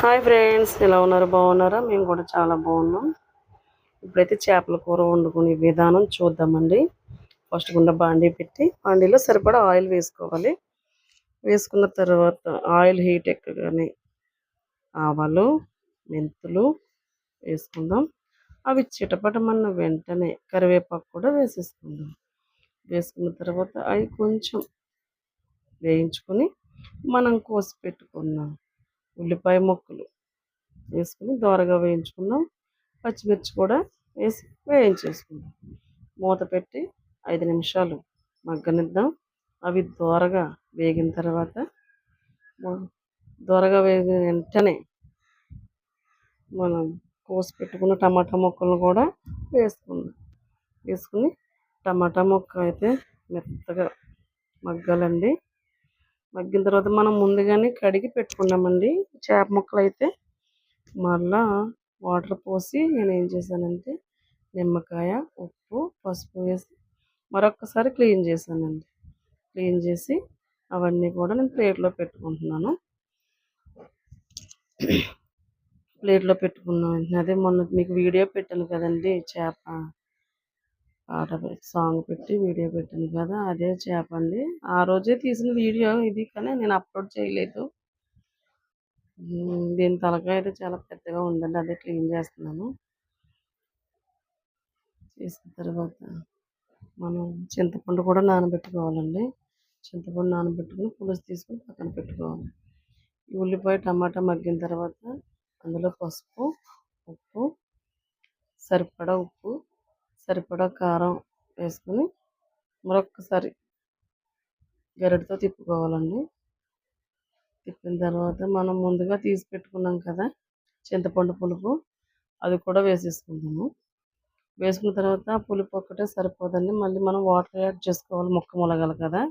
Hi friends, ఎలా ఉన్నారు? బాగున్నారా? మేము కూడా చాలా బాగున్నాం. ఇప్పుడైతే చేపల కూర వండుకునే విధానం చూద్దామండి. ఫస్ట్ గుండా బాండీ పెట్టి బాండీలో సరిపడా ఆయిల్ వేసుకోవాలి. వేసుకున్న తర్వాత ఆయిల్ హీట్ ఎక్కగానే ఆవాలు, మెంతులు వేసుకుందాం. అవి చిటపటమన్న వెంటనే కరివేపాకు కూడా వేసేసుకుందాం. వేసుకున్న తర్వాత అవి కొంచెం వేయించుకొని మనం కోసి పెట్టుకున్నాం ఉల్లిపాయ ముక్కలు వేసుకుని దోరగా వేయించుకుందాం. పచ్చిమిర్చి కూడా వేసి వేయించేసుకుందాం. మూత పెట్టి 5 నిమిషాలు మగ్గనిద్దాం. అవి దోరగా వేగిన తర్వాత దోరగా వేగిన వెంటనే మనం కోసి పెట్టుకున్న టమాటా ముక్కలను కూడా వేసుకుందాం. వేసుకుని టమాటా ముక్క అయితే మెత్తగా మగ్గాలండి. మగ్గిన తర్వాత మనం ముందుగానే కడిగి పెట్టుకున్నామండి చేప ముక్కలు అయితే. మళ్ళా వాటర్ పోసి నేనేం చేశానంటే నిమ్మకాయ, ఉప్పు, పసుపు వేసి మరొక్కసారి క్లీన్ చేశానండి. క్లీన్ చేసి అవన్నీ కూడా నేను ప్లేట్లో పెట్టుకుంటున్నాను. ప్లేట్లో పెట్టుకున్న వెంటనే అదే మొన్న మీకు వీడియో పెట్టాను కదండి, చేప పాట సాంగ్ పెట్టి వీడియో పెట్టాను కదా, అదే చేప అండి. ఆ రోజే తీసిన వీడియో ఇది, కానీ నేను అప్లోడ్ చేయలేదు. దీని తలకాయ అయితే చాలా పెద్దగా ఉందండి, అదే క్లీన్ చేస్తున్నాను. చేసిన తర్వాత మనం చింతపండు కూడా నానబెట్టుకోవాలండి. చింతపండు నానబెట్టుకుని పులుసు తీసుకుని పక్కన పెట్టుకోవాలి. ఉల్లిపాయ టమాటా మగ్గిన తర్వాత అందులో పసుపు, ఉప్పు, సరిపడా ఉప్పు, సరిపడా కారం వేసుకుని మరొక్కసారి గరిటతో తిప్పుకోవాలండి. తిప్పిన తర్వాత మనం ముందుగా తీసి పెట్టుకున్నాం కదా చింతపండు పులుపు, అది కూడా వేసేసుకుందాము. వేసుకున్న తర్వాత పులుపు ఒక్కటే సరిపోదండి, మళ్ళీ మనం వాటర్ యాడ్ చేసుకోవాలి. ముక్క ములగాలి కదా,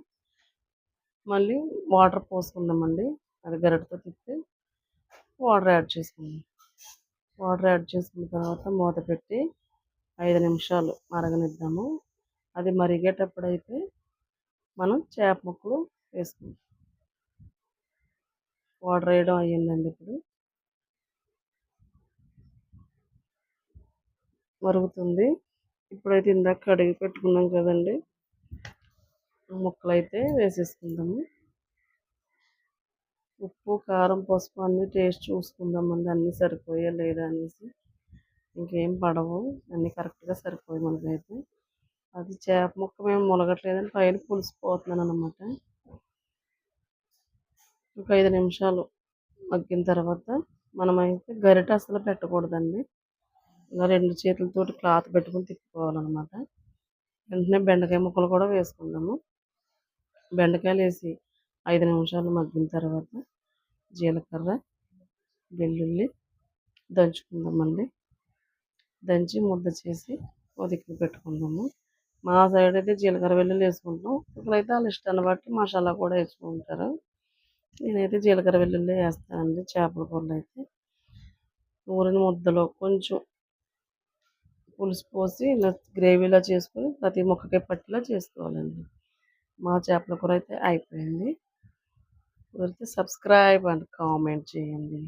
మళ్ళీ వాటర్ పోసుకుందామండి. అది గరిటతో తిప్పి వాటర్ యాడ్ చేసుకుందాం. వాటర్ యాడ్ చేసుకున్న తర్వాత మూత పెట్టి 5 నిమిషాలు మరగనిద్దాము. అది మరిగేటప్పుడైతే మనం చేప ముక్కలు వేసుకుందాం. వాటర్ వేయడం అయ్యిందండి. ఇప్పుడు మరుగుతుంది. ఇప్పుడైతే ఇందాక కడిగి పెట్టుకున్నాం కదండి, ముక్కలు అయితే వేసేసుకుందాము. ఉప్పు, కారం, పసుపు అన్నీ టేస్ట్ చూసుకుందామండి, అన్నీ సరిపోయా లేదా అనేసి. ఇంకేం పడవు, అన్నీ కరెక్ట్గా సరిపోయి మనకైతే. అది చేప ముక్క మేము మునగట్లేదని పైన పులిసిపోతున్నాను అనమాట. ఒక 5 నిమిషాలు మగ్గిన తర్వాత మనమైతే గరిట అసలు పెట్టకూడదండి. ఇంకా 2 చేతులతోటి క్లాత్ పెట్టుకుని తిప్పుకోవాలన్నమాట. వెంటనే బెండకాయ ముక్కలు కూడా వేసుకుందాము. బెండకాయలు వేసి 5 నిమిషాలు మగ్గిన తర్వాత జీలకర్ర, వెల్లుల్లి దంచుకుందామండి. దంచి ముద్ద చేసి ఉదికి పెట్టుకుందాము. మా సైడ్ అయితే జీలకర్ర వెల్లుల్లి వేసుకుంటాం. ఇక్కడైతే వాళ్ళ ఇష్టాన్ని బట్టి మసాలా కూడా వేసుకుంటారు. నేనైతే జీలకర్ర వెల్లుల్లి వేస్తానండి చేపల కూరలో అయితే. ఊరిన ముద్దలో కొంచెం పులుసు పోసి ఇలా గ్రేవీలా చేసుకొని ప్రతి ముక్కకి పట్టిలా చేసుకోవాలండి. మా చేపల కూర అయితే అయిపోయింది. కుదిరితే సబ్స్క్రైబ్ అండ్ కామెంట్ చేయండి.